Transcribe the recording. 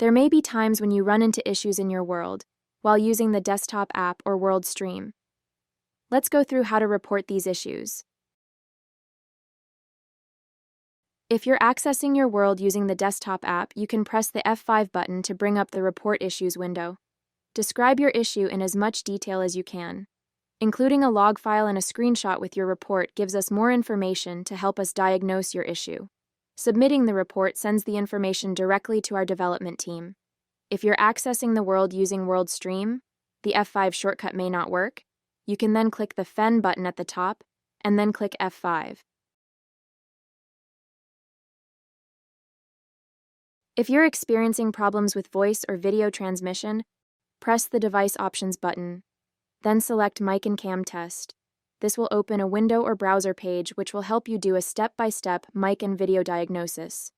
There may be times when you run into issues in your world while using the desktop app or world stream. Let's go through how to report these issues. If you're accessing your world using the desktop app, you can press the F5 button to bring up the Report Issues window. Describe your issue in as much detail as you can. Including a log file and a screenshot with your report gives us more information to help us diagnose your issue. Submitting the report sends the information directly to our development team. If you're accessing the world using World Stream, the F5 shortcut may not work. You can then click the Fen button at the top and then click F5. If you're experiencing problems with voice or video transmission, press the Device Options button, then select Mic and Cam Test. This will open a window or browser page which will help you do a step-by-step mic and video diagnosis.